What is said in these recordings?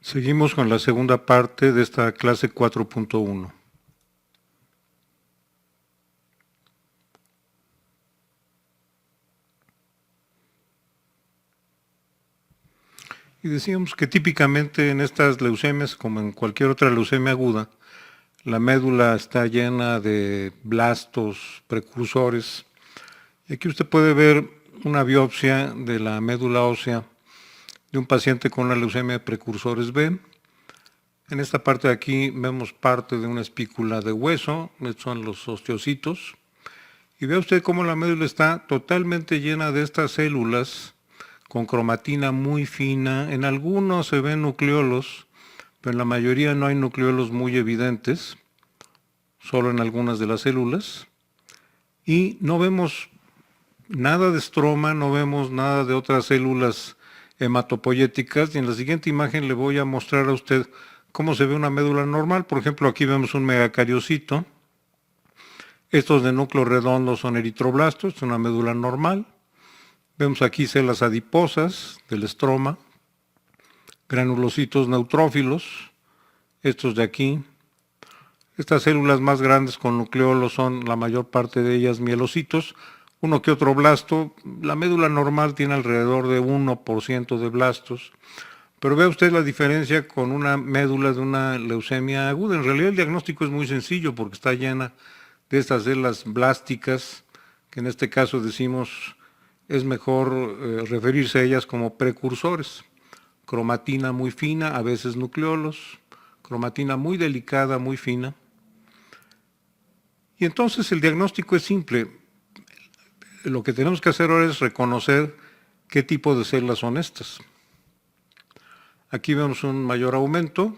Seguimos con la segunda parte de esta clase 4.1. Y decíamos que típicamente en estas leucemias, como en cualquier otra leucemia aguda, la médula está llena de blastos precursores. Y aquí usted puede ver una biopsia de la médula ósea de un paciente con una leucemia de precursores B. En esta parte de aquí vemos parte de una espícula de hueso, estos son los osteocitos. Y ve usted cómo la médula está totalmente llena de estas células con cromatina muy fina. En algunos se ven nucleolos, pero en la mayoría no hay nucleolos muy evidentes, solo en algunas de las células. Y no vemos nada de estroma, no vemos nada de otras células hematopoyéticas. Y en la siguiente imagen le voy a mostrar a usted cómo se ve una médula normal. Por ejemplo, aquí vemos un megacariocito. Estos de núcleo redondo son eritroblastos, es una médula normal. Vemos aquí células adiposas del estroma, granulocitos neutrófilos, estos de aquí. Estas células más grandes con nucleolos son la mayor parte de ellas mielocitos, uno que otro blasto. La médula normal tiene alrededor de 1% de blastos. Pero vea usted la diferencia con una médula de una leucemia aguda. En realidad el diagnóstico es muy sencillo porque está llena de estas células blásticas, que en este caso decimos es mejor referirse a ellas como precursores. Cromatina muy fina, a veces nucleolos, cromatina muy delicada, muy fina. Y entonces el diagnóstico es simple. Lo que tenemos que hacer ahora es reconocer qué tipo de células son estas. Aquí vemos un mayor aumento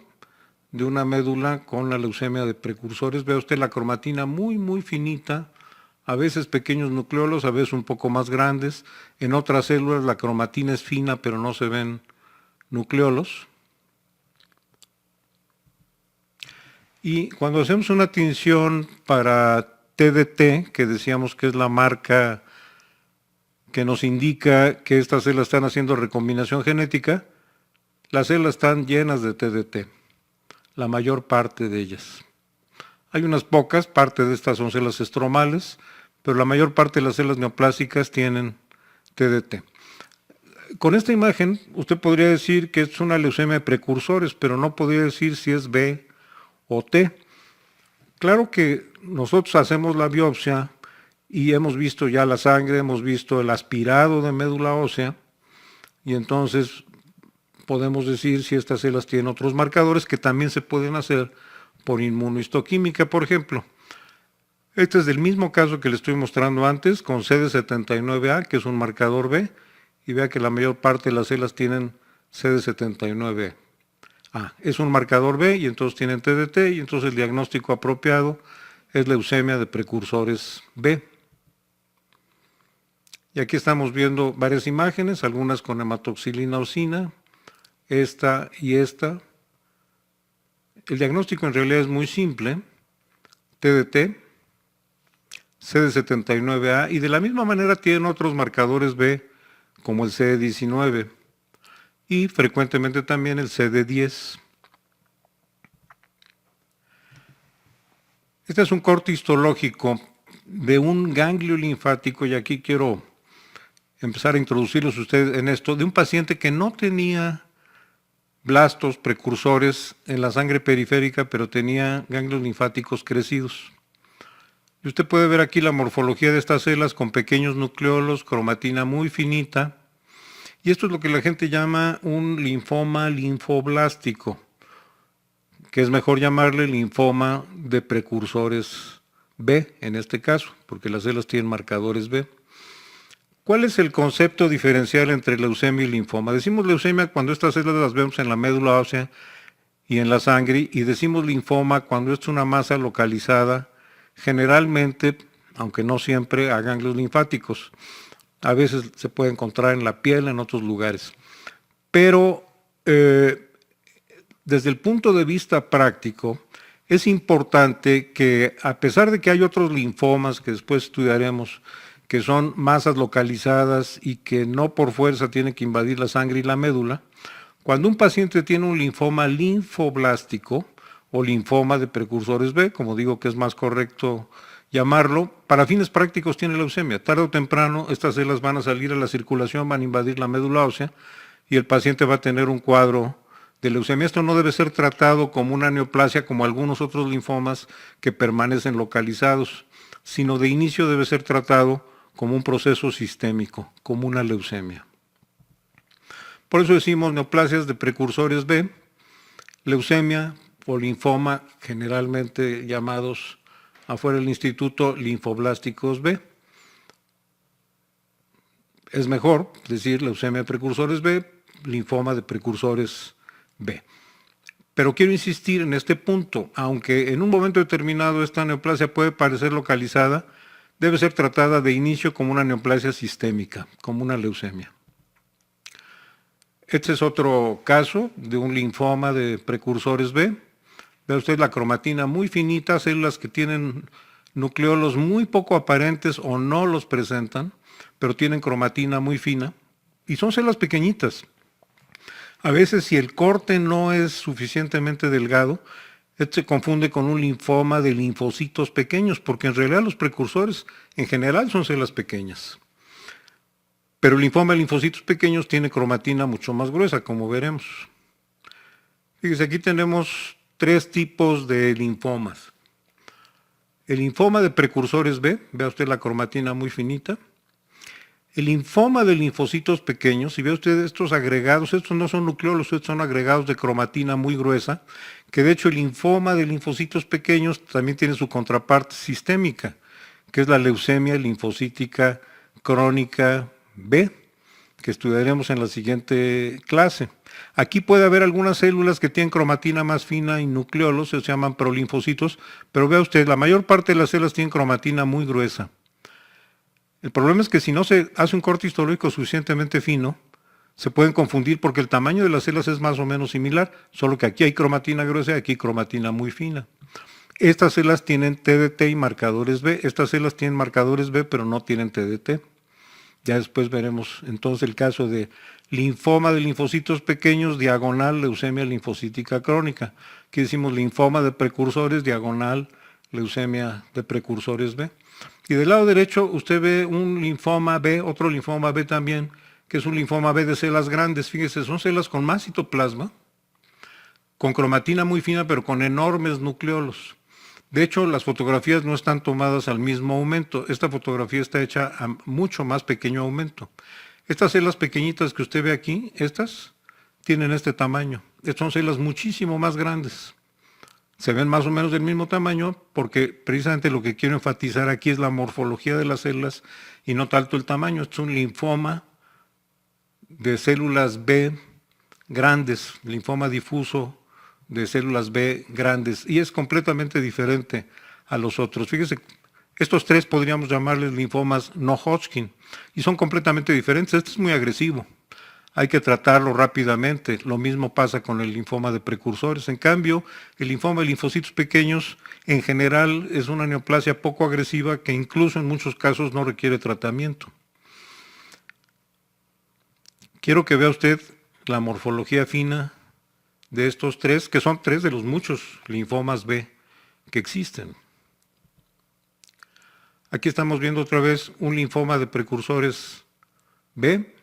de una médula con la leucemia de precursores. Ve usted la cromatina muy finita, a veces pequeños nucleolos, a veces un poco más grandes. En otras células la cromatina es fina, pero no se ven nucleolos. Y cuando hacemos una tinción para TDT, que decíamos que es la marca que nos indica que estas células están haciendo recombinación genética, las células están llenas de TDT, la mayor parte de ellas. Hay unas pocas, parte de estas son células estromales, pero la mayor parte de las células neoplásicas tienen TDT. Con esta imagen usted podría decir que es una leucemia de precursores, pero no podría decir si es B o T. Claro que nosotros hacemos la biopsia y hemos visto ya la sangre, hemos visto el aspirado de médula ósea, y entonces podemos decir si estas células tienen otros marcadores que también se pueden hacer por inmunohistoquímica, por ejemplo. Este es del mismo caso que le estoy mostrando antes, con CD79A, que es un marcador B, y vea que la mayor parte de las células tienen CD79A. Es un marcador B y entonces tienen TDT, y entonces el diagnóstico apropiado es leucemia de precursores B. Y aquí estamos viendo varias imágenes, algunas con hematoxilina osina, esta y esta. El diagnóstico en realidad es muy simple: TDT, CD79A, y de la misma manera tienen otros marcadores B como el CD19 y frecuentemente también el CD10. Este es un corte histológico de un ganglio linfático, y aquí quiero empezar a introducirlos ustedes en esto, de un paciente que no tenía blastos precursores en la sangre periférica, pero tenía ganglios linfáticos crecidos. Y usted puede ver aquí la morfología de estas células con pequeños nucleolos, cromatina muy finita, y esto es lo que la gente llama un linfoma linfoblástico, que es mejor llamarle linfoma de precursores B en este caso, porque las células tienen marcadores B. ¿Cuál es el concepto diferencial entre leucemia y linfoma? Decimos leucemia cuando estas células las vemos en la médula ósea y en la sangre, y decimos linfoma cuando es una masa localizada, generalmente, aunque no siempre, a ganglios linfáticos. A veces se puede encontrar en la piel, en otros lugares. Pero desde el punto de vista práctico, es importante que, a pesar de que hay otros linfomas que después estudiaremos, que son masas localizadas y que no por fuerza tienen que invadir la sangre y la médula, Cuando un paciente tiene un linfoma linfoblástico o linfoma de precursores B, como digo que es más correcto llamarlo, para fines prácticos tiene leucemia. Tarde o temprano estas células van a salir a la circulación, van a invadir la médula ósea y el paciente va a tener un cuadro de leucemia. Esto no debe ser tratado como una neoplasia como algunos otros linfomas que permanecen localizados, sino de inicio debe ser tratado como un proceso sistémico, como una leucemia. Por eso decimos neoplasias de precursores B, leucemia o linfoma, generalmente llamados afuera del instituto linfoblásticos B. Es mejor decir leucemia de precursores B, linfoma de precursores B. Pero quiero insistir en este punto, aunque en un momento determinado esta neoplasia puede parecer localizada, debe ser tratada de inicio como una neoplasia sistémica, como una leucemia. Este es otro caso de un linfoma de precursores B. Ve usted la cromatina muy finita, células que tienen nucleolos muy poco aparentes o no los presentan, pero tienen cromatina muy fina, y son células pequeñitas. A veces, si el corte no es suficientemente delgado, se confunde con un linfoma de linfocitos pequeños, porque en realidad los precursores en general son células pequeñas. Pero el linfoma de linfocitos pequeños tiene cromatina mucho más gruesa, como veremos. Fíjese, aquí tenemos 3 tipos de linfomas. El linfoma de precursores B, vea usted la cromatina muy finita. El linfoma de linfocitos pequeños, si ve usted estos agregados, estos no son nucleolos, estos son agregados de cromatina muy gruesa, que de hecho el linfoma de linfocitos pequeños también tiene su contraparte sistémica, que es la leucemia linfocítica crónica B, que estudiaremos en la siguiente clase. Aquí puede haber algunas células que tienen cromatina más fina y nucleolos, se llaman prolinfocitos, pero vea usted, la mayor parte de las células tienen cromatina muy gruesa. El problema es que si no se hace un corte histológico suficientemente fino, se pueden confundir porque el tamaño de las células es más o menos similar, solo que aquí hay cromatina gruesa y aquí cromatina muy fina. Estas células tienen TDT y marcadores B, estas células tienen marcadores B pero no tienen TDT. Ya después veremos entonces el caso de linfoma de linfocitos pequeños, diagonal, leucemia linfocítica crónica. Aquí decimos linfoma de precursores, diagonal, leucemia de precursores B. Y del lado derecho usted ve un linfoma B, otro linfoma B también, que es un linfoma B de células grandes. Fíjese, son células con más citoplasma, con cromatina muy fina, pero con enormes nucleolos. De hecho, las fotografías no están tomadas al mismo aumento. Esta fotografía está hecha a mucho más pequeño aumento. Estas células pequeñitas que usted ve aquí, estas, tienen este tamaño. Estas son células muchísimo más grandes. Se ven más o menos del mismo tamaño porque precisamente lo que quiero enfatizar aquí es la morfología de las células y no tanto el tamaño. Esto es un linfoma de células B grandes, linfoma difuso de células B grandes, y es completamente diferente a los otros. Fíjese, estos 3 podríamos llamarles linfomas no Hodgkin, y son completamente diferentes. Este es muy agresivo, hay que tratarlo rápidamente. Lo mismo pasa con el linfoma de precursores. En cambio, el linfoma de linfocitos pequeños, en general, es una neoplasia poco agresiva que incluso en muchos casos no requiere tratamiento. Quiero que vea usted la morfología fina de estos 3, que son 3 de los muchos linfomas B que existen. Aquí estamos viendo otra vez un linfoma de precursores B,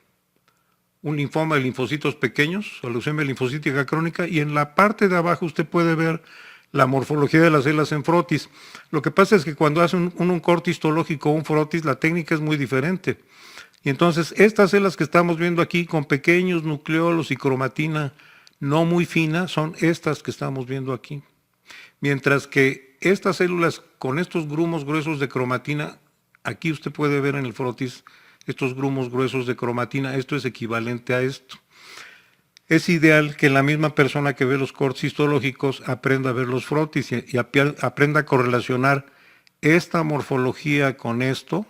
un linfoma de linfocitos pequeños, o leucemia linfocítica crónica, y en la parte de abajo usted puede ver la morfología de las células en frotis. Lo que pasa es que cuando hace un corte histológico o un frotis, la técnica es muy diferente. Y entonces estas células que estamos viendo aquí con pequeños nucleolos y cromatina no muy fina, son estas que estamos viendo aquí. Mientras que estas células con estos grumos gruesos de cromatina, aquí usted puede ver en el frotis estos grumos gruesos de cromatina, esto es equivalente a esto. Es ideal que la misma persona que ve los cortes histológicos aprenda a ver los frotis y aprenda a correlacionar esta morfología con esto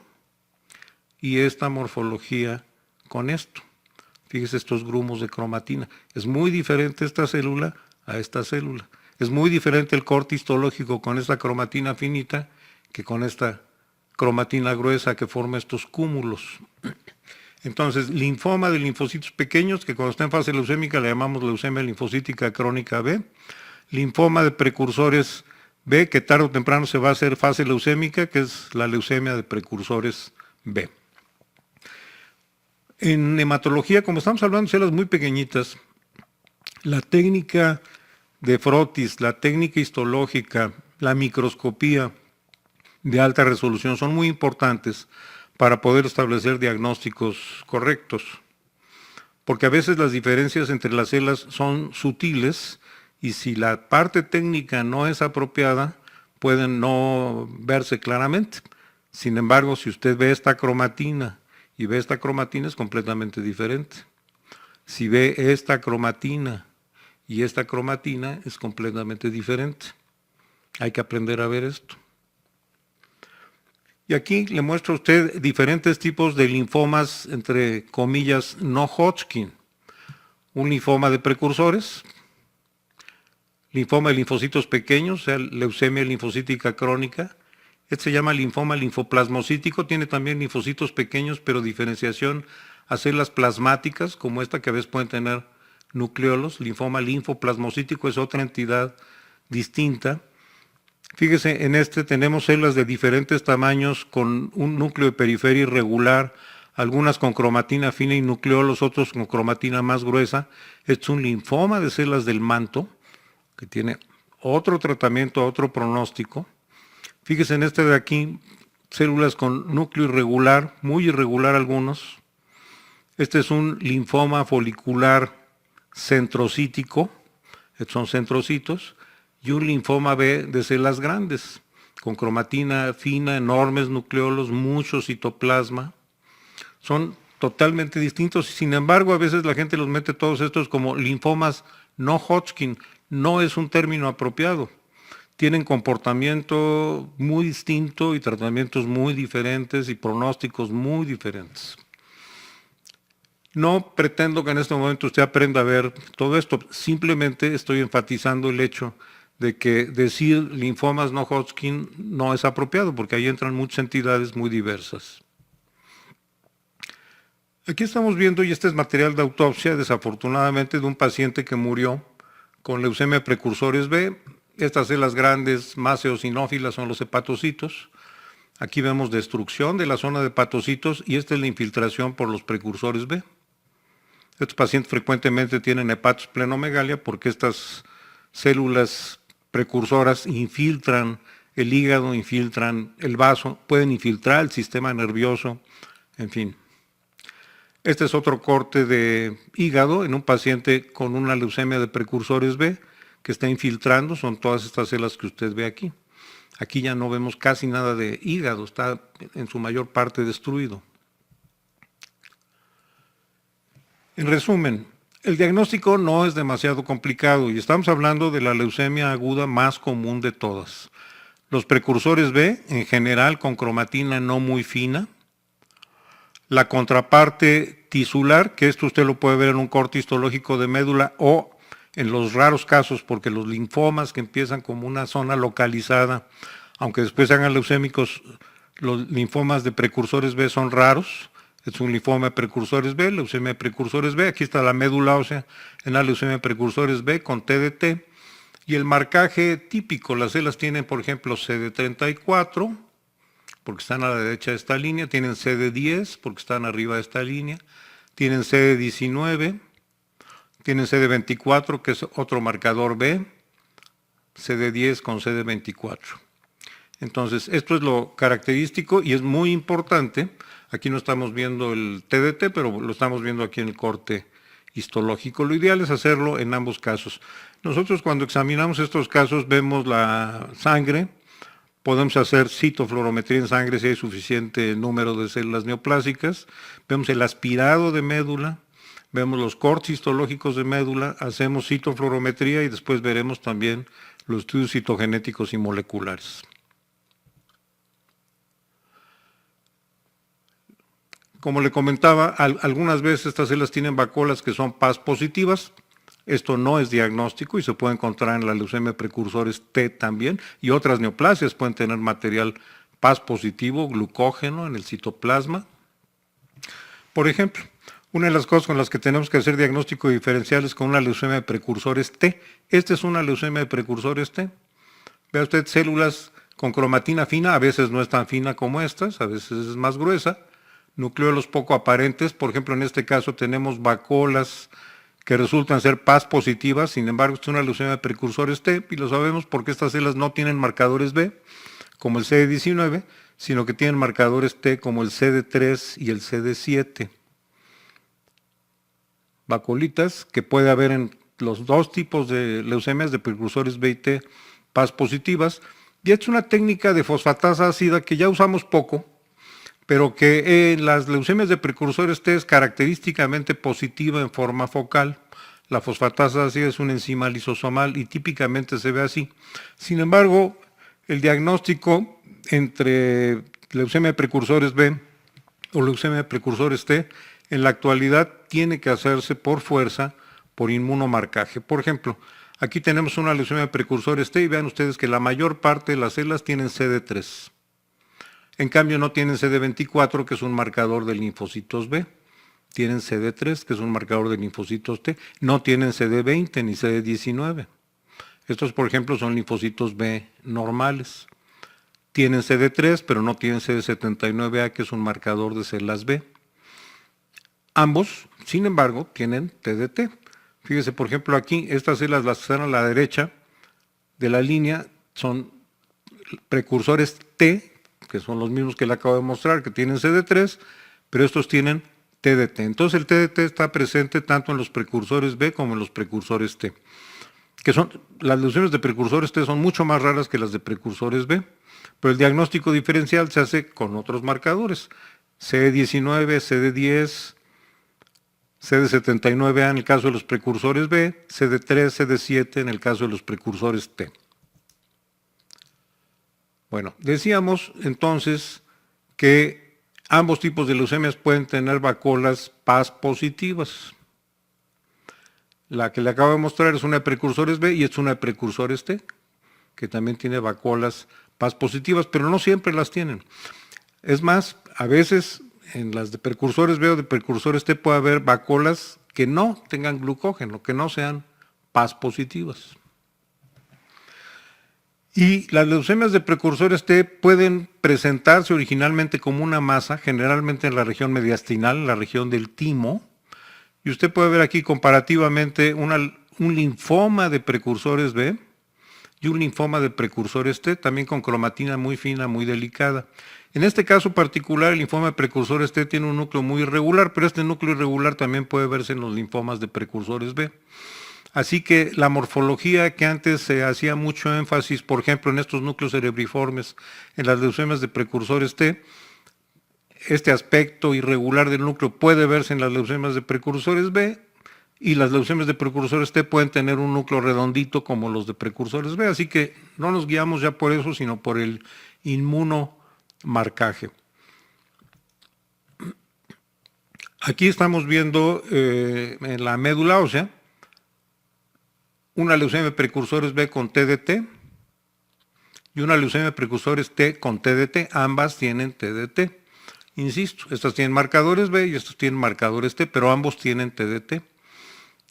y esta morfología con esto. Fíjese estos grumos de cromatina. Es muy diferente esta célula a esta célula. Es muy diferente el corte histológico con esta cromatina finita que con esta cromatina gruesa que forma estos cúmulos. Entonces, linfoma de linfocitos pequeños, que cuando está en fase leucémica le llamamos leucemia linfocítica crónica B. Linfoma de precursores B, que tarde o temprano se va a hacer fase leucémica, que es la leucemia de precursores B. En hematología, como estamos hablando de células muy pequeñitas, la técnica de frotis, la técnica histológica, la microscopía de alta resolución son muy importantes para poder establecer diagnósticos correctos. Porque a veces las diferencias entre las células son sutiles y si la parte técnica no es apropiada, pueden no verse claramente. Sin embargo, si usted ve esta cromatina y ve esta cromatina, es completamente diferente. Si ve esta cromatina y esta cromatina, es completamente diferente. Hay que aprender a ver esto. Y aquí le muestro a usted diferentes tipos de linfomas, entre comillas, no Hodgkin. Un linfoma de precursores, linfoma de linfocitos pequeños, o sea, leucemia linfocítica crónica. Este se llama linfoma linfoplasmocítico, tiene también linfocitos pequeños, pero diferenciación a células plasmáticas, como esta que a veces pueden tener nucleolos. Linfoma linfoplasmocítico es otra entidad distinta. Fíjese, en este tenemos células de diferentes tamaños con un núcleo de periferia irregular, algunas con cromatina fina y nucleolos, otros con cromatina más gruesa. Este es un linfoma de células del manto, que tiene otro tratamiento, otro pronóstico. Fíjese en este de aquí, células con núcleo irregular, muy irregular algunos. Este es un linfoma folicular centrocítico, estos son centrocitos, y un linfoma B de células grandes, con cromatina fina, enormes nucleolos, mucho citoplasma. Son totalmente distintos, sin embargo a veces la gente los mete todos estos como linfomas no Hodgkin. No es un término apropiado. Tienen comportamiento muy distinto y tratamientos muy diferentes y pronósticos muy diferentes. No pretendo que en este momento usted aprenda a ver todo esto, simplemente estoy enfatizando el hecho de que decir linfomas no Hodgkin no es apropiado, porque ahí entran muchas entidades muy diversas. Aquí estamos viendo, y este es material de autopsia, desafortunadamente, de un paciente que murió con leucemia de precursores B. Estas células grandes más eosinófilas son los hepatocitos. Aquí vemos destrucción de la zona de hepatocitos y esta es la infiltración por los precursores B. Estos pacientes frecuentemente tienen hepatosplenomegalia porque estas células precursoras infiltran el hígado, infiltran el vaso, pueden infiltrar el sistema nervioso, en fin. Este es otro corte de hígado en un paciente con una leucemia de precursores B que está infiltrando, son todas estas células que usted ve aquí. Aquí ya no vemos casi nada de hígado, está en su mayor parte destruido. En resumen, el diagnóstico no es demasiado complicado y estamos hablando de la leucemia aguda más común de todas. Los precursores B, en general con cromatina no muy fina. La contraparte tisular, que esto usted lo puede ver en un corte histológico de médula o en los raros casos, porque los linfomas que empiezan como una zona localizada, aunque después se hagan leucémicos, los linfomas de precursores B son raros. Es un linfoma de precursores B, leucemia de precursores B. Aquí está la médula ósea en la leucemia de precursores B con TDT. Y el marcaje típico, las células tienen, por ejemplo, CD34, porque están a la derecha de esta línea, tienen CD10, porque están arriba de esta línea, tienen CD19, tienen CD24, que es otro marcador B, CD10 con CD24. Entonces, esto es lo característico y es muy importante. Aquí no estamos viendo el TDT, pero lo estamos viendo aquí en el corte histológico. Lo ideal es hacerlo en ambos casos. Nosotros cuando examinamos estos casos vemos la sangre, podemos hacer citofluorometría en sangre si hay suficiente número de células neoplásicas, vemos el aspirado de médula, vemos los cortes histológicos de médula, hacemos citofluorometría y después veremos también los estudios citogenéticos y moleculares. Como le comentaba, algunas veces estas células tienen vacuolas que son PAS positivas. Esto no es diagnóstico y se puede encontrar en la leucemia de precursores T también. Y otras neoplasias pueden tener material PAS positivo, glucógeno en el citoplasma. Por ejemplo, una de las cosas con las que tenemos que hacer diagnóstico diferencial es con una leucemia de precursores T. Esta es una leucemia de precursores T. Vea usted células con cromatina fina, a veces no es tan fina como estas, a veces es más gruesa, nucleolos poco aparentes, por ejemplo en este caso tenemos vacuolas que resultan ser PAS positivas, sin embargo es una leucemia de precursores T y lo sabemos porque estas células no tienen marcadores B como el CD19, sino que tienen marcadores T como el CD3 y el CD7. Vacuolitas que puede haber en los dos tipos de leucemias de precursores B y T PAS positivas, y es una técnica de fosfatasa ácida que ya usamos poco, pero que en las leucemias de precursores T es característicamente positiva en forma focal. La fosfatasa ácida es una enzima lisosomal y típicamente se ve así. Sin embargo, el diagnóstico entre leucemia de precursores B o leucemia de precursores T en la actualidad tiene que hacerse por fuerza, por inmunomarcaje. Por ejemplo, aquí tenemos una leucemia de precursores T y vean ustedes que la mayor parte de las células tienen CD3. En cambio no tienen CD24, que es un marcador de linfocitos B. Tienen CD3, que es un marcador de linfocitos T. No tienen CD20 ni CD19. Estos, por ejemplo, son linfocitos B normales. Tienen CD3, pero no tienen CD79A, que es un marcador de células B. Ambos, sin embargo, tienen TDT. Fíjese, por ejemplo, aquí, estas células, las que están a la derecha de la línea, son precursores T, que son los mismos que le acabo de mostrar, que tienen CD3, pero estos tienen TDT. Entonces el TDT está presente tanto en los precursores B como en los precursores T. Las leucemias de precursores T son mucho más raras que las de precursores B, pero el diagnóstico diferencial se hace con otros marcadores, CD19, CD10, CD79A en el caso de los precursores B, CD3, CD7 en el caso de los precursores T. Bueno, decíamos entonces que ambos tipos de leucemias pueden tener vacuolas PAS positivas. La que le acabo de mostrar es una de precursores B y es una de precursores T, que también tiene vacuolas PAS positivas, pero no siempre las tienen. Es más, a veces en las de precursores B o de precursores T puede haber vacuolas que no tengan glucógeno, que no sean PAS positivas. Y las leucemias de precursores T pueden presentarse originalmente como una masa, generalmente en la región mediastinal, en la región del timo. Y usted puede ver aquí comparativamente un linfoma de precursores B y un linfoma de precursores T, también con cromatina muy fina, muy delicada. En este caso particular, el linfoma de precursores T tiene un núcleo muy irregular, pero este núcleo irregular también puede verse en los linfomas de precursores B. Así que la morfología que antes se hacía mucho énfasis, por ejemplo, en estos núcleos cerebriformes, en las leucemias de precursores T, este aspecto irregular del núcleo puede verse en las leucemias de precursores B y las leucemias de precursores T pueden tener un núcleo redondito como los de precursores B, así que no nos guiamos ya por eso, sino por el inmunomarcaje. Aquí estamos viendo en la médula ósea una leucemia de precursores B con TDT y una leucemia de precursores T con TDT, ambas tienen TDT. Insisto, estas tienen marcadores B y estos tienen marcadores T, pero ambos tienen TDT.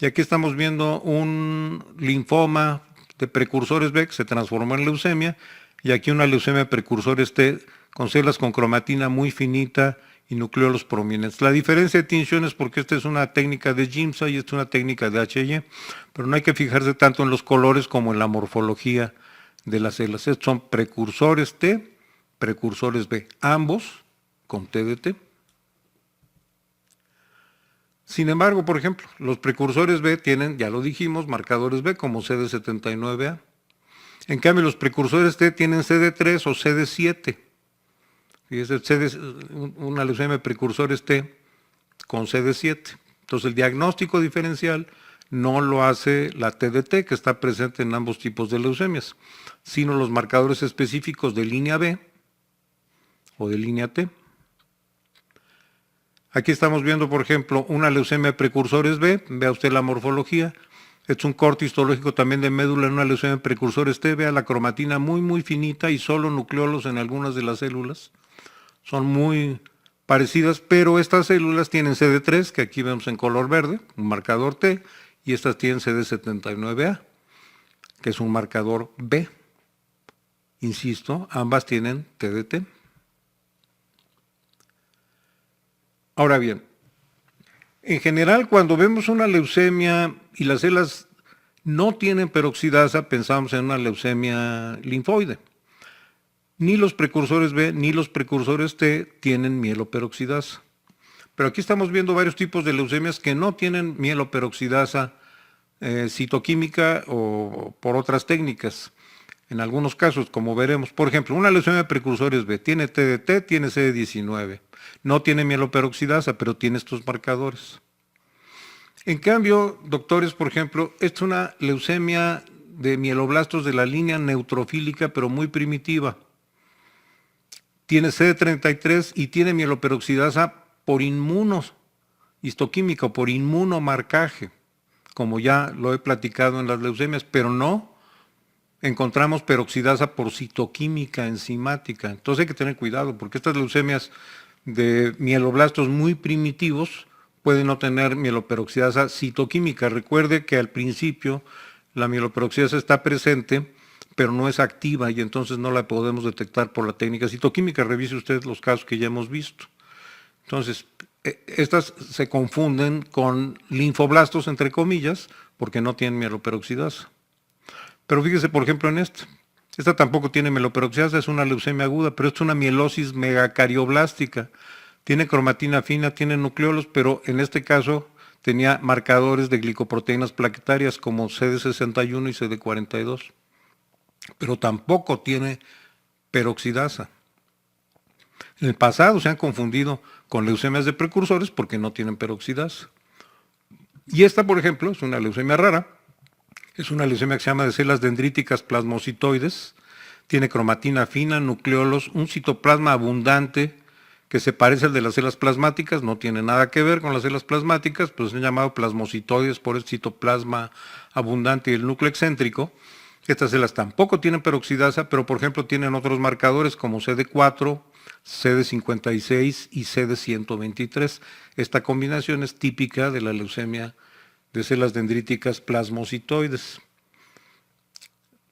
Y aquí estamos viendo un linfoma de precursores B que se transformó en leucemia, y aquí una leucemia de precursores T con células con cromatina muy finita y nucleolos prominentes. La diferencia de tinción es porque esta es una técnica de Giemsa y esta es una técnica de H&E, pero no hay que fijarse tanto en los colores como en la morfología de las células. Estos son precursores T, precursores B, ambos con TDT. Sin embargo, por ejemplo, los precursores B tienen, ya lo dijimos, marcadores B como CD79A. En cambio, los precursores T tienen CD3 o CD7. Fíjese, una leucemia de precursores T con CD7. Entonces, el diagnóstico diferencial no lo hace la TDT, que está presente en ambos tipos de leucemias, sino los marcadores específicos de línea B o de línea T. Aquí estamos viendo, por ejemplo, una leucemia de precursores B, vea usted la morfología, es un corte histológico también de médula en una leucemia de precursores T, vea la cromatina muy finita y solo nucleolos en algunas de las células, son muy parecidas, pero estas células tienen CD3, que aquí vemos en color verde, un marcador T, y estas tienen CD79A, que es un marcador B. Insisto, ambas tienen TDT. Ahora bien, en general, cuando vemos una leucemia y las células no tienen peroxidasa, pensamos en una leucemia linfoide. Ni los precursores B ni los precursores T tienen mieloperoxidasa. Pero aquí estamos viendo varios tipos de leucemias que no tienen mieloperoxidasa citoquímica o por otras técnicas. En algunos casos, como veremos, por ejemplo, una leucemia de precursores B tiene TDT, tiene CD19. No tiene mieloperoxidasa, pero tiene estos marcadores. En cambio, doctores, por ejemplo, esta es una leucemia de mieloblastos de la línea neutrofílica, pero muy primitiva. Tiene CD33 y tiene mieloperoxidasa por inmunohistoquímica o por inmunomarcaje, como ya lo he platicado en las leucemias, pero no encontramos peroxidasa por citoquímica enzimática. Entonces hay que tener cuidado, porque estas leucemias de mieloblastos muy primitivos pueden no tener mieloperoxidasa citoquímica. Recuerde que al principio la mieloperoxidasa está presente, pero no es activa y entonces no la podemos detectar por la técnica citoquímica. Revise usted los casos que ya hemos visto. Entonces, estas se confunden con linfoblastos, entre comillas, porque no tienen mieloperoxidasa. Pero fíjese, por ejemplo, en esta. Esta tampoco tiene mieloperoxidasa, es una leucemia aguda, pero es una mielosis megacarioblastica. Tiene cromatina fina, tiene nucleolos, pero en este caso tenía marcadores de glicoproteínas plaquetarias como CD61 y CD42. Pero tampoco tiene peroxidasa. En el pasado se han confundido con leucemias de precursores porque no tienen peroxidasa. Y esta, por ejemplo, es una leucemia rara. Es una leucemia que se llama de células dendríticas plasmocitoides. Tiene cromatina fina, nucleolos, un citoplasma abundante que se parece al de las células plasmáticas, no tiene nada que ver con las células plasmáticas, pero se han llamado plasmocitoides por el citoplasma abundante y el núcleo excéntrico. Estas células tampoco tienen peroxidasa, pero por ejemplo tienen otros marcadores como CD4, CD56 y CD123. Esta combinación es típica de la leucemia de células dendríticas plasmocitoides.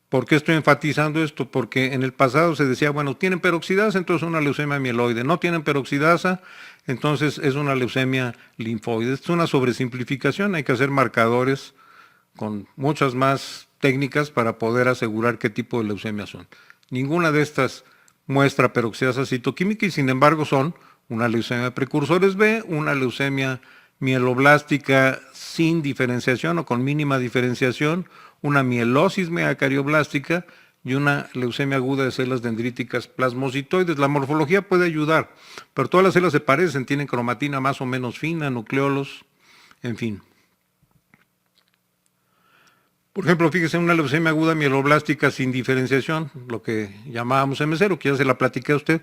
¿Por qué estoy enfatizando esto? Porque en el pasado se decía, bueno, tienen peroxidasa, entonces es una leucemia mieloide. No tienen peroxidasa, entonces es una leucemia linfoide. Es una sobresimplificación, hay que hacer marcadores con muchas más técnicas para poder asegurar qué tipo de leucemia son. Ninguna de estas muestra peroxidasa citoquímica y sin embargo son una leucemia de precursores B, una leucemia mieloblástica sin diferenciación o con mínima diferenciación, una mielosis megacarioblastica y una leucemia aguda de células dendríticas plasmocitoides. La morfología puede ayudar, pero todas las células se parecen, tienen cromatina más o menos fina, nucleolos, en fin. Por ejemplo, fíjese, una leucemia aguda mieloblástica sin diferenciación, lo que llamábamos M0, que ya se la platiqué a usted,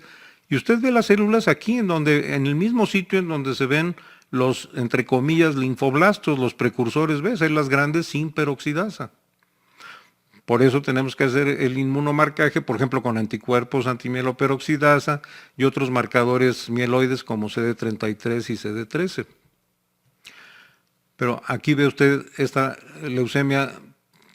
y usted ve las células aquí, en el mismo sitio en donde se ven los, entre comillas, linfoblastos, los precursores B, células grandes sin peroxidasa. Por eso tenemos que hacer el inmunomarcaje, por ejemplo, con anticuerpos antimieloperoxidasa y otros marcadores mieloides como CD33 y CD13. Pero aquí ve usted esta leucemia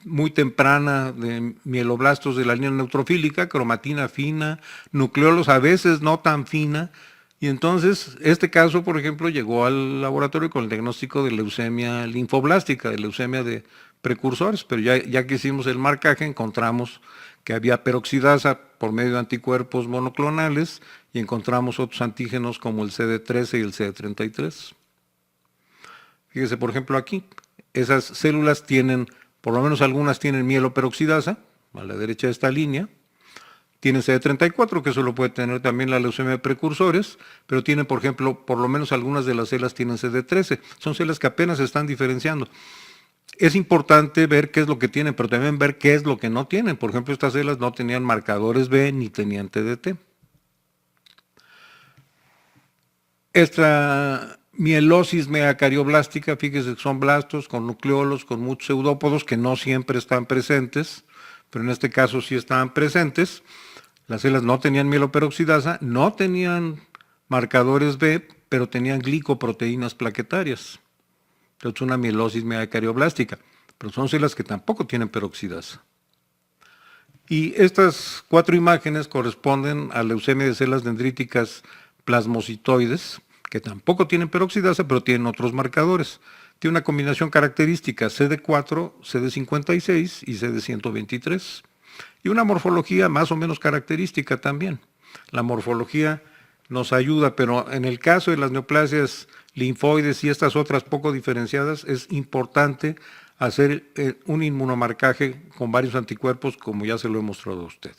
muy temprana de mieloblastos de la línea neutrofílica, cromatina fina, nucleolos a veces no tan fina, y entonces este caso, por ejemplo, llegó al laboratorio con el diagnóstico de leucemia linfoblástica, de leucemia de precursores, pero ya que hicimos el marcaje encontramos que había peroxidasa por medio de anticuerpos monoclonales y encontramos otros antígenos como el CD13 y el CD33. Fíjese, por ejemplo, aquí, esas células tienen, por lo menos algunas tienen mieloperoxidasa, a la derecha de esta línea, tienen CD34, que eso lo puede tener también la leucemia de precursores, pero tienen, por ejemplo, por lo menos algunas de las células tienen CD13, son células que apenas se están diferenciando. Es importante ver qué es lo que tienen, pero también ver qué es lo que no tienen. Por ejemplo, estas células no tenían marcadores B ni tenían TDT. Esta mielosis megacarioblastica, fíjese que son blastos con nucleolos, con muchos pseudópodos que no siempre están presentes, pero en este caso sí estaban presentes. Las células no tenían mieloperoxidasa, no tenían marcadores B, pero tenían glicoproteínas plaquetarias. Entonces una mielosis mediacarioblástica, pero son células que tampoco tienen peroxidasa. Y estas 4 imágenes corresponden a leucemia de células dendríticas plasmocitoides, que tampoco tienen peroxidasa, pero tienen otros marcadores. Tiene una combinación característica CD4, CD56 y CD123. Y una morfología más o menos característica también. La morfología nos ayuda, pero en el caso de las neoplasias linfoides y estas otras poco diferenciadas, es importante hacer un inmunomarcaje con varios anticuerpos, como ya se lo he mostrado a usted.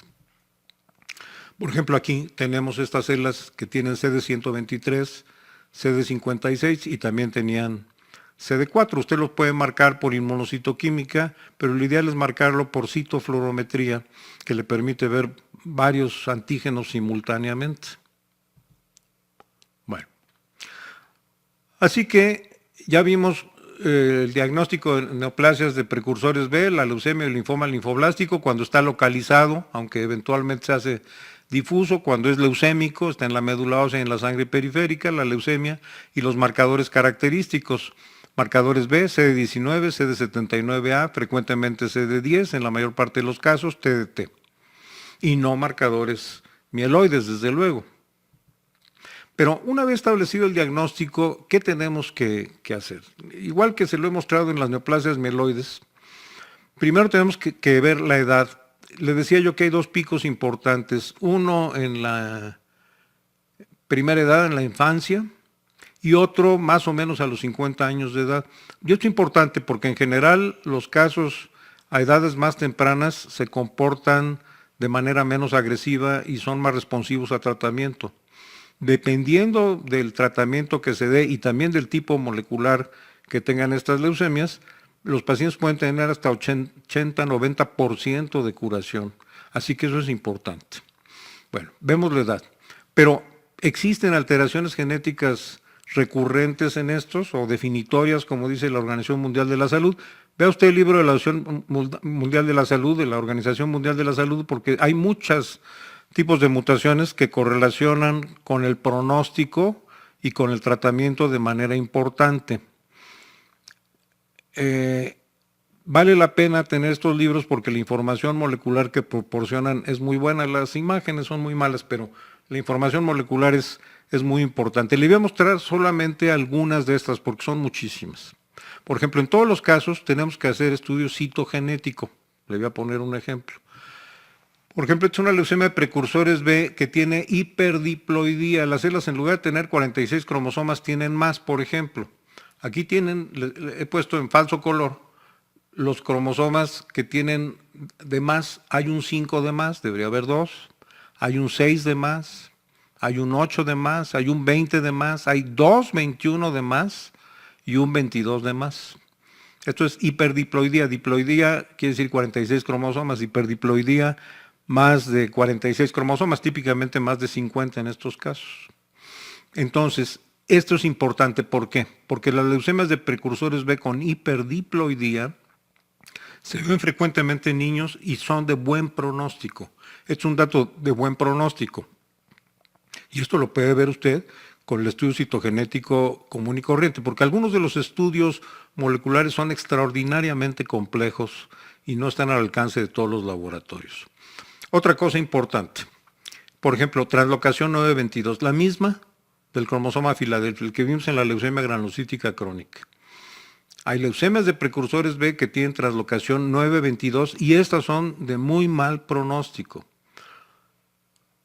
Por ejemplo, aquí tenemos estas células que tienen CD123, CD56 y también tenían CD4. Usted los puede marcar por inmunocitoquímica, pero lo ideal es marcarlo por citofluorometría, que le permite ver varios antígenos simultáneamente. Bueno, así que ya vimos el diagnóstico de neoplasias de precursores B, la leucemia y el linfoma linfoblástico, cuando está localizado, aunque eventualmente se hace difuso, cuando es leucémico, está en la médula ósea y en la sangre periférica, la leucemia, y los marcadores característicos. Marcadores B, CD19, CD79A, frecuentemente CD10, en la mayor parte de los casos TDT. Y no marcadores mieloides, desde luego. Pero una vez establecido el diagnóstico, ¿qué tenemos que hacer? Igual que se lo he mostrado en las neoplasias mieloides, primero tenemos que ver la edad. Le decía yo que hay 2 picos importantes, uno en la primera edad, en la infancia, y otro más o menos a los 50 años de edad. Y esto es importante porque en general los casos a edades más tempranas se comportan de manera menos agresiva y son más responsivos a tratamiento. Dependiendo del tratamiento que se dé y también del tipo molecular que tengan estas leucemias, los pacientes pueden tener hasta 80-90% de curación. Así que eso es importante. Bueno, vemos la edad. Pero existen alteraciones genéticas recurrentes en estos o definitorias, como dice la Organización Mundial de la Salud. Vea usted el libro de la Organización Mundial de la Salud, de la Organización Mundial de la Salud, porque hay muchos tipos de mutaciones que correlacionan con el pronóstico y con el tratamiento de manera importante. Vale la pena tener estos libros porque la información molecular que proporcionan es muy buena. Las imágenes son muy malas, pero la información molecular es muy importante. Le voy a mostrar solamente algunas de estas porque son muchísimas. Por ejemplo, en todos los casos tenemos que hacer estudio citogenético. Le voy a poner un ejemplo. Por ejemplo, esta es una leucemia de precursores B que tiene hiperdiploidía. Las células, en lugar de tener 46 cromosomas, tienen más, por ejemplo. Aquí tienen, he puesto en falso color, los cromosomas que tienen de más. Hay un 5 de más, debería haber 2. Hay un 6 de más, hay un 8 de más, hay un 20 de más, hay 2 21 de más y un 22 de más. Esto es hiperdiploidía. Diploidía quiere decir 46 cromosomas, hiperdiploidía más de 46 cromosomas, típicamente más de 50 en estos casos. Entonces, esto es importante, ¿por qué? Porque las leucemias de precursores B con hiperdiploidía se ven frecuentemente en niños y son de buen pronóstico. Es un dato de buen pronóstico. Y esto lo puede ver usted con el estudio citogenético común y corriente, porque algunos de los estudios moleculares son extraordinariamente complejos y no están al alcance de todos los laboratorios. Otra cosa importante, por ejemplo, translocación 922, la misma del cromosoma Filadelfia, el que vimos en la leucemia granulocítica crónica. Hay leucemias de precursores B que tienen translocación 922 y estas son de muy mal pronóstico.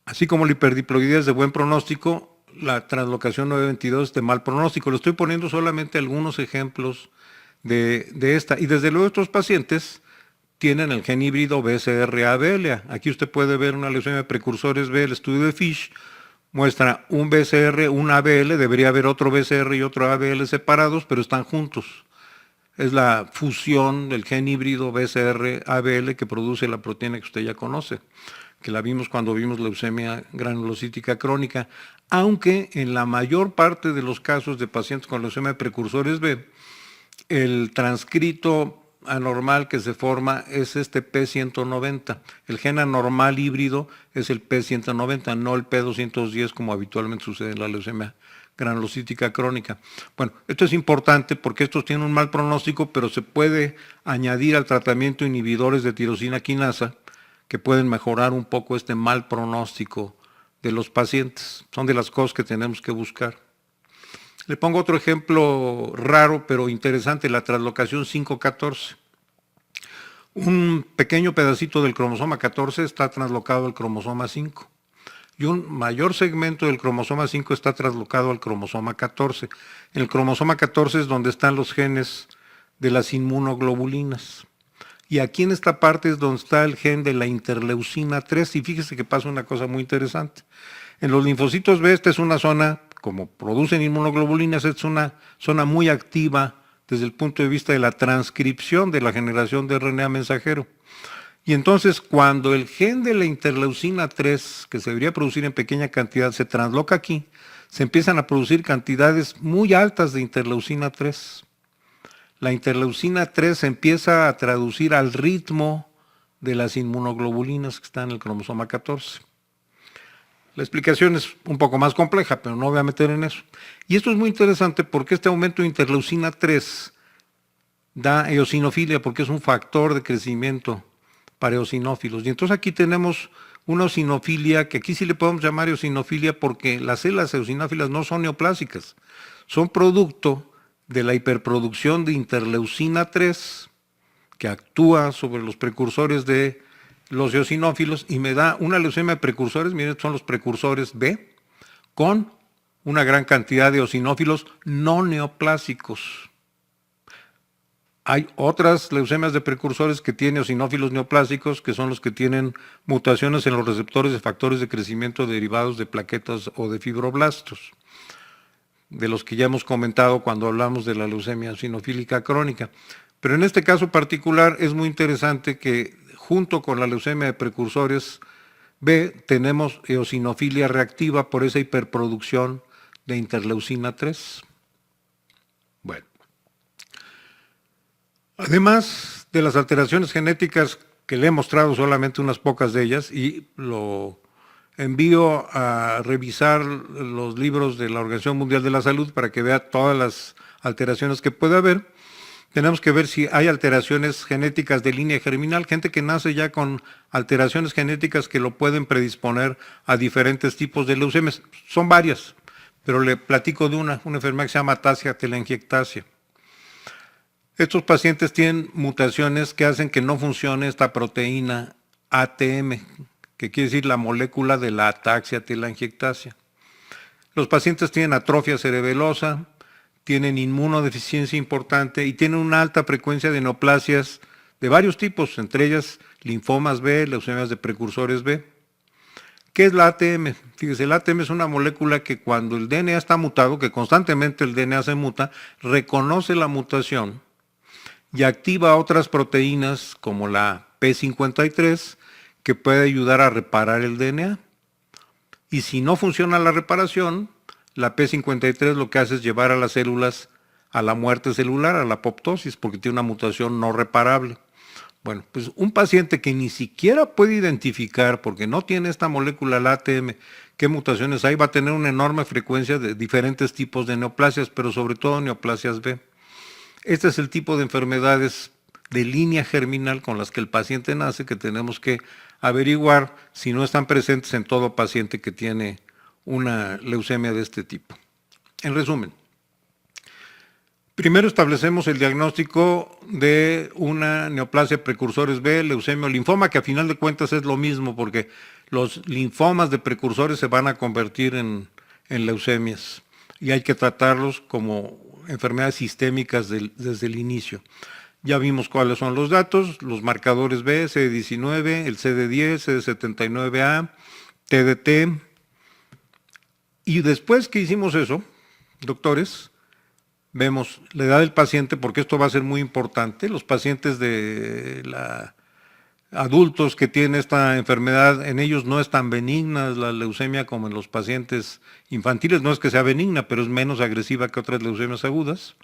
Así como la hiperdiploidía es de buen pronóstico, la translocación 922 es de mal pronóstico. Le estoy poniendo solamente algunos ejemplos de esta. Y desde luego estos pacientes tienen el gen híbrido BCR-ABL. Aquí usted puede ver una leucemia de precursores B, el estudio de Fish muestra un BCR, un ABL, debería haber otro BCR y otro ABL separados, pero están juntos. Es la fusión del gen híbrido BCR-ABL que produce la proteína que usted ya conoce, que la vimos cuando vimos leucemia granulocítica crónica, aunque en la mayor parte de los casos de pacientes con leucemia de precursores B, el transcrito anormal que se forma es este P190. El gen anormal híbrido es el P190, no el P210 como habitualmente sucede en la leucemia granulocítica crónica. Bueno, esto es importante porque estos tienen un mal pronóstico, pero se puede añadir al tratamiento inhibidores de tirosina quinasa que pueden mejorar un poco este mal pronóstico de los pacientes. Son de las cosas que tenemos que buscar. Le pongo otro ejemplo raro pero interesante, la translocación 514. Un pequeño pedacito del cromosoma 14 está translocado al cromosoma 5 y un mayor segmento del cromosoma 5 está translocado al cromosoma 14. En el cromosoma 14 es donde están los genes de las inmunoglobulinas. Y aquí en esta parte es donde está el gen de la interleucina 3 y fíjese que pasa una cosa muy interesante. En los linfocitos B esta es una zona, como producen inmunoglobulinas, es una zona muy activa desde el punto de vista de la transcripción de la generación de RNA mensajero. Y entonces cuando el gen de la interleucina 3, que se debería producir en pequeña cantidad, se transloca aquí, se empiezan a producir cantidades muy altas de interleucina 3. La interleucina 3 se empieza a traducir al ritmo de las inmunoglobulinas que están en el cromosoma 14. La explicación es un poco más compleja, pero no voy a meter en eso. Y esto es muy interesante porque este aumento de interleucina 3 da eosinofilia porque es un factor de crecimiento para eosinófilos. Y entonces aquí tenemos una eosinofilia que aquí sí le podemos llamar eosinofilia porque las células eosinófilas no son neoplásicas, son producto de la hiperproducción de interleucina 3 que actúa sobre los precursores de los eosinófilos y me da una leucemia de precursores, miren, son los precursores B, con una gran cantidad de eosinófilos no neoplásicos. Hay otras leucemias de precursores que tienen eosinófilos neoplásicos, que son los que tienen mutaciones en los receptores de factores de crecimiento derivados de plaquetas o de fibroblastos, de los que ya hemos comentado cuando hablamos de la leucemia eosinofílica crónica. Pero en este caso particular es muy interesante que junto con la leucemia de precursores B tenemos eosinofilia reactiva por esa hiperproducción de interleucina 3. Bueno. Además de las alteraciones genéticas que le he mostrado solamente unas pocas de ellas y lo envío a revisar los libros de la Organización Mundial de la Salud para que vea todas las alteraciones que puede haber. Tenemos que ver si hay alteraciones genéticas de línea germinal, gente que nace ya con alteraciones genéticas que lo pueden predisponer a diferentes tipos de leucemias. Son varias, pero le platico de una enfermedad que se llama ataxia telangiectasia. Estos pacientes tienen mutaciones que hacen que no funcione esta proteína ATM, que quiere decir la molécula de la ataxia telangiectasia. Los pacientes tienen atrofia cerebelosa, tienen inmunodeficiencia importante y tienen una alta frecuencia de neoplasias de varios tipos, entre ellas linfomas B, leucemias de precursores B. ¿Qué es la ATM? Fíjese, la ATM es una molécula que cuando el DNA está mutado, que constantemente el DNA se muta, reconoce la mutación y activa otras proteínas como la P53 que puede ayudar a reparar el DNA. Y si no funciona la reparación, la P53 lo que hace es llevar a las células a la muerte celular, a la apoptosis, porque tiene una mutación no reparable. Bueno, pues un paciente que ni siquiera puede identificar, porque no tiene esta molécula, la ATM, qué mutaciones hay, va a tener una enorme frecuencia de diferentes tipos de neoplasias, pero sobre todo neoplasias B. Este es el tipo de enfermedades de línea germinal con las que el paciente nace, que tenemos que averiguar si no están presentes en todo paciente que tiene una leucemia de este tipo. En resumen, primero establecemos el diagnóstico de una neoplasia precursores B, leucemia o linfoma, que a final de cuentas es lo mismo, porque los linfomas de precursores se van a convertir en leucemias y hay que tratarlos como enfermedades sistémicas desde el inicio. Ya vimos cuáles son los datos, los marcadores B, CD19, el CD10, CD79A, TDT. Y después que hicimos eso, doctores, vemos la edad del paciente, porque esto va a ser muy importante. Los pacientes adultos que tienen esta enfermedad, en ellos no es tan benigna la leucemia como en los pacientes infantiles. No es que sea benigna, pero es menos agresiva que otras leucemias agudas.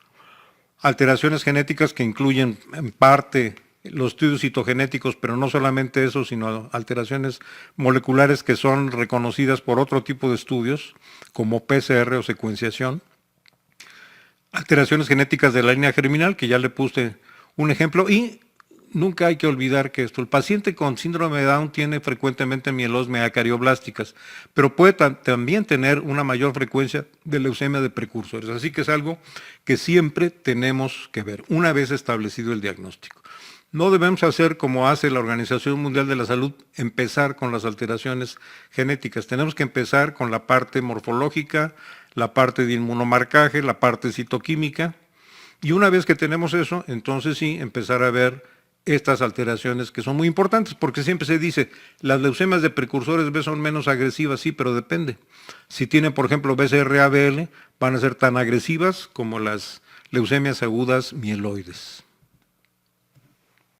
alteraciones genéticas que incluyen en parte los estudios citogenéticos, pero no solamente eso, sino alteraciones moleculares que son reconocidas por otro tipo de estudios, como PCR o secuenciación. Alteraciones genéticas de la línea germinal, que ya le puse un ejemplo, y nunca hay que olvidar que el paciente con síndrome de Down tiene frecuentemente mielosmia carioblásticas, pero puede también tener una mayor frecuencia de leucemia de precursores, así que es algo que siempre tenemos que ver, una vez establecido el diagnóstico. No debemos hacer como hace la Organización Mundial de la Salud, empezar con las alteraciones genéticas. Tenemos que empezar con la parte morfológica, la parte de inmunomarcaje, la parte citoquímica, y una vez que tenemos eso, entonces sí, empezar a ver estas alteraciones que son muy importantes, porque siempre se dice, las leucemias de precursores B son menos agresivas, sí, pero depende. Si tienen, por ejemplo, BCR-ABL, van a ser tan agresivas como las leucemias agudas mieloides.